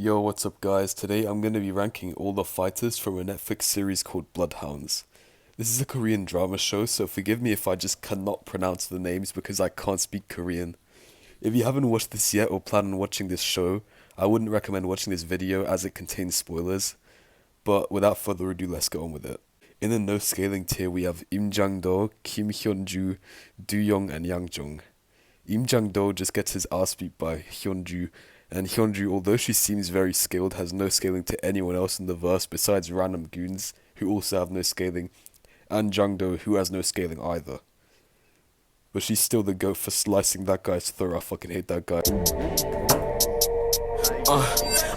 Yo, what's up guys? Today I'm going to be ranking all the fighters from a Netflix series called Bloodhounds. This is a Korean drama show, so forgive me if I just cannot pronounce the names because I can't speak Korean. If you haven't watched this yet or plan on watching this show, I wouldn't recommend watching this video as it contains spoilers. But without further ado, let's get on with it. In the no scaling tier we have Im Jang-do, Kim Hyun-ju, Do-young and Yang-jung. Im Jang-do just gets his ass beat by Hyun-ju, and Hyunju, although she seems very skilled, has no scaling to anyone else in the verse besides random goons, who also have no scaling, and Jangdo, who has no scaling either. But she's still the goat for slicing that guy's throat. I fucking hate that guy.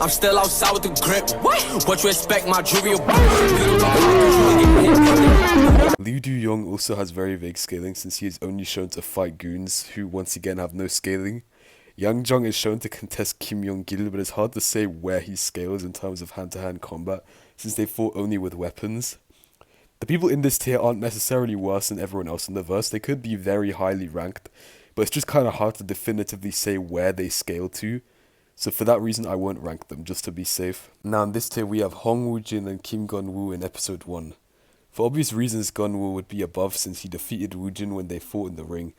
I'm still outside with the grip. What you expect, my jewelry? Liu Do-young also has very vague scaling since he is only shown to fight goons, who once again have no scaling. Yang Jung is shown to contest Kim Yong-gil, but it's hard to say where he scales in terms of hand-to-hand combat, since they fought only with weapons. The people in this tier aren't necessarily worse than everyone else in the verse. They could be very highly ranked, but it's just kind of hard to definitively say where they scale to. So for that reason, I won't rank them, just to be safe. Now in this tier, we have Hong Woo-jin and Kim Gun-woo in episode 1. For obvious reasons, Gun-woo would be above since he defeated Woo-jin when they fought in the ring.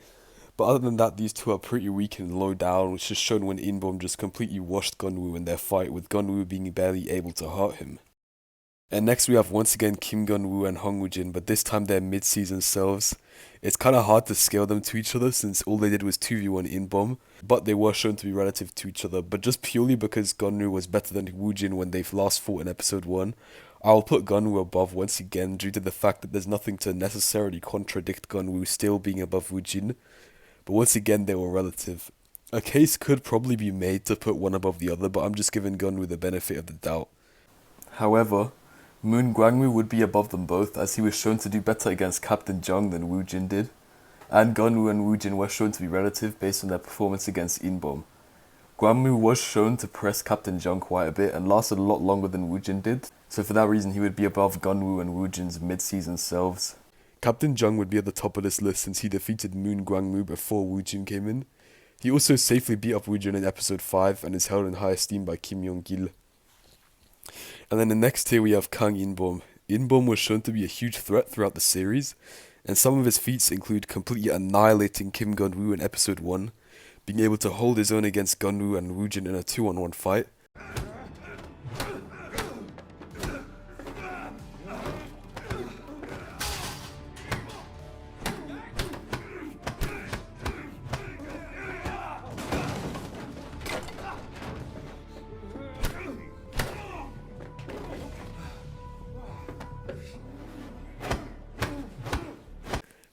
But other than that, these two are pretty weak and low down, which is shown when In-bom just completely washed Gun-woo in their fight, with Gun-woo being barely able to hurt him. And next we have once again Kim Gun-woo and Hong Woo-jin, but this time they're mid-season selves. It's kinda hard to scale them to each other since all they did was 2v1 In-bom, but they were shown to be relative to each other. But just purely because Gun-woo was better than Woo-jin when they last fought in episode 1, I'll put Gun-woo above once again due to the fact that there's nothing to necessarily contradict Gun-woo still being above Woo-jin. But once again, they were relative. A case could probably be made to put one above the other, but I'm just giving Gun-woo the benefit of the doubt. However, Moon Gwang-woo would be above them both, as he was shown to do better against Captain Jung than Woo-jin did, and Gun-woo and Woo-jin were shown to be relative based on their performance against In-bom. Gwang-woo was shown to press Captain Jung quite a bit and lasted a lot longer than Woo-jin did, so for that reason he would be above Gun-woo and Woo-jin's mid-season selves. Captain Jung would be at the top of this list since he defeated Moon Gwang-woo before Woo-jin came in. He also safely beat up Woo-jin in episode 5 and is held in high esteem by Kim Yong-gil. And then the next tier we have Kang In-bom. In-bom was shown to be a huge threat throughout the series, and some of his feats include completely annihilating Kim Gun-woo in episode 1, being able to hold his own against Gun-woo and Woo-jin in a 2-on-1 fight,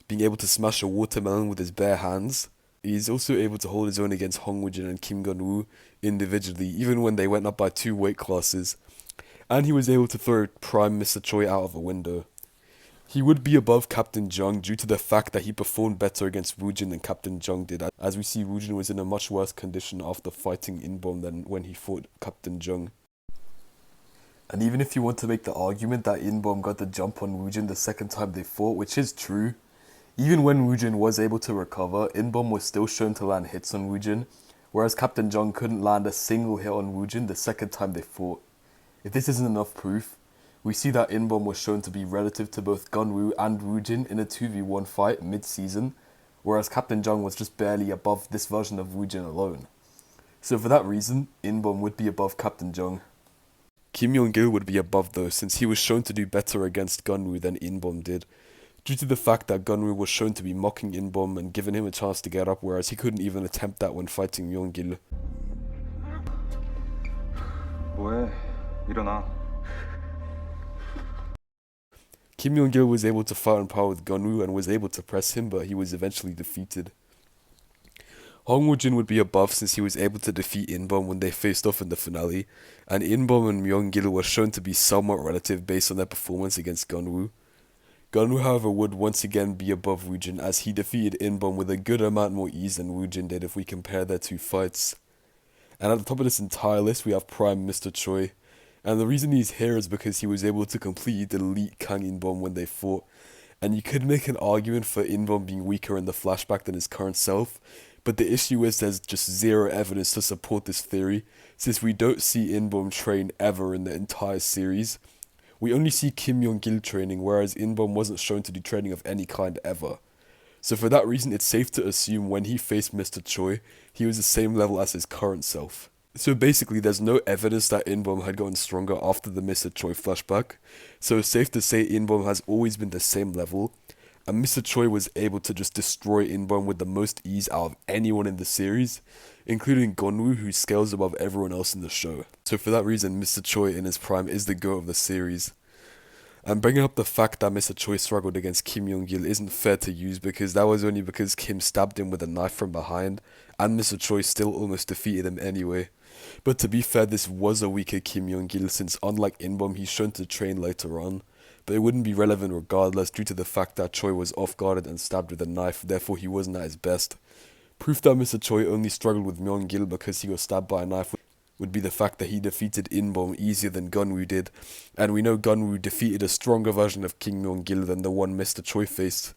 being able to smash a watermelon with his bare hands. He is also able to hold his own against Hong Woo-jin and Kim Gun-woo individually, even when they went up by 2 weight classes. And he was able to throw Prime Mr. Choi out of a window. He would be above Captain Jung due to the fact that he performed better against Woo-jin than Captain Jung did, as we see Woo-jin was in a much worse condition after fighting In-bom than when he fought Captain Jung. And even if you want to make the argument that In-bom got the jump on Woo-jin the second time they fought, which is true, even when Woo-jin was able to recover, In-bom was still shown to land hits on Woo-jin, whereas Captain Jung couldn't land a single hit on Woo-jin the second time they fought. If this isn't enough proof, we see that In-bom was shown to be relative to both Gun-woo and Woo-jin in a 2v1 fight mid-season, whereas Captain Jung was just barely above this version of Woo-jin alone. So for that reason, In-bom would be above Captain Jung. Kim Yong-gil would be above though, since he was shown to do better against Gun-woo than In-bom did, due to the fact that Gun-woo was shown to be mocking In-bom and giving him a chance to get up, whereas he couldn't even attempt that when fighting Yong-gil. 뭐해? 일어나. Kim Yong-gil was able to fight on par with Gun-woo and was able to press him, but he was eventually defeated. Hong Woo-jin would be above since he was able to defeat In-bom when they faced off in the finale, and In-bom and Myung-gil were shown to be somewhat relative based on their performance against Gun-woo. Gun-woo, however, would once again be above Woo-jin as he defeated In-bom with a good amount more ease than Woo-jin did if we compare their two fights. And at the top of this entire list we have Prime Mr. Choi, and the reason he's here is because he was able to completely delete Kang In-bom when they fought, and you could make an argument for In-bom being weaker in the flashback than his current self, But the issue is there's just zero evidence to support this theory, since we don't see Inbom train ever in the entire series. We only see Kim Yong-gil training, whereas Inbom wasn't shown to do training of any kind ever. So for that reason, it's safe to assume when he faced Mr. Choi, he was the same level as his current self. So basically, there's no evidence that Inbom had gotten stronger after the Mr. Choi flashback, so it's safe to say Inbom has always been the same level, and Mr. Choi was able to just destroy Inbom with the most ease out of anyone in the series, including Gonwoo, who scales above everyone else in the show. So for that reason, Mr. Choi in his prime is the GOAT of the series. And bringing up the fact that Mr. Choi struggled against Kim Yong-gil isn't fair to use, because that was only because Kim stabbed him with a knife from behind, and Mr. Choi still almost defeated him anyway. But to be fair, this was a weaker Kim Yong-gil, since unlike Inbom, he's shown to train later on, but it wouldn't be relevant regardless due to the fact that Choi was off-guarded and stabbed with a knife, therefore he wasn't at his best. Proof that Mr. Choi only struggled with Myung-gil because he was stabbed by a knife would be the fact that he defeated Inbom easier than Gunwoo did, and we know Gunwoo defeated a stronger version of Kim Myung-gil than the one Mr. Choi faced,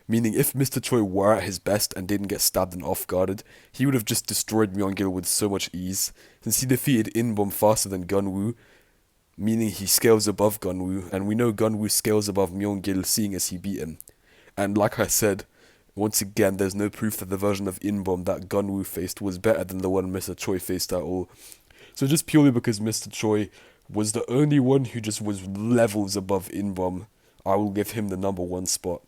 meaning if Mr. Choi were at his best and didn't get stabbed and off-guarded, he would have just destroyed Myung-gil with so much ease, since he defeated Inbom faster than Gunwoo, meaning he scales above Gunwoo, and we know Gunwoo scales above Myung-gil seeing as he beat him. And like I said, once again, there's no proof that the version of Inbom that Gunwoo faced was better than the one Mr. Choi faced at all. So just purely because Mr. Choi was the only one who just was levels above Inbom, I will give him the number 1 spot.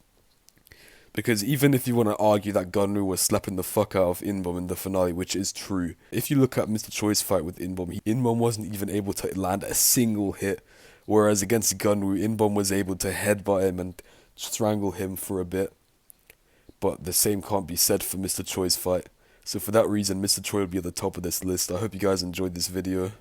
Because even if you want to argue that Gunwoo was slapping the fuck out of Inbom in the finale, which is true, if you look at Mr. Choi's fight with Inbom, Inbom wasn't even able to land a single hit, whereas against Gunwoo, Inbom was able to headbutt him and strangle him for a bit. But the same can't be said for Mr. Choi's fight. So for that reason, Mr. Choi will be at the top of this list. I hope you guys enjoyed this video.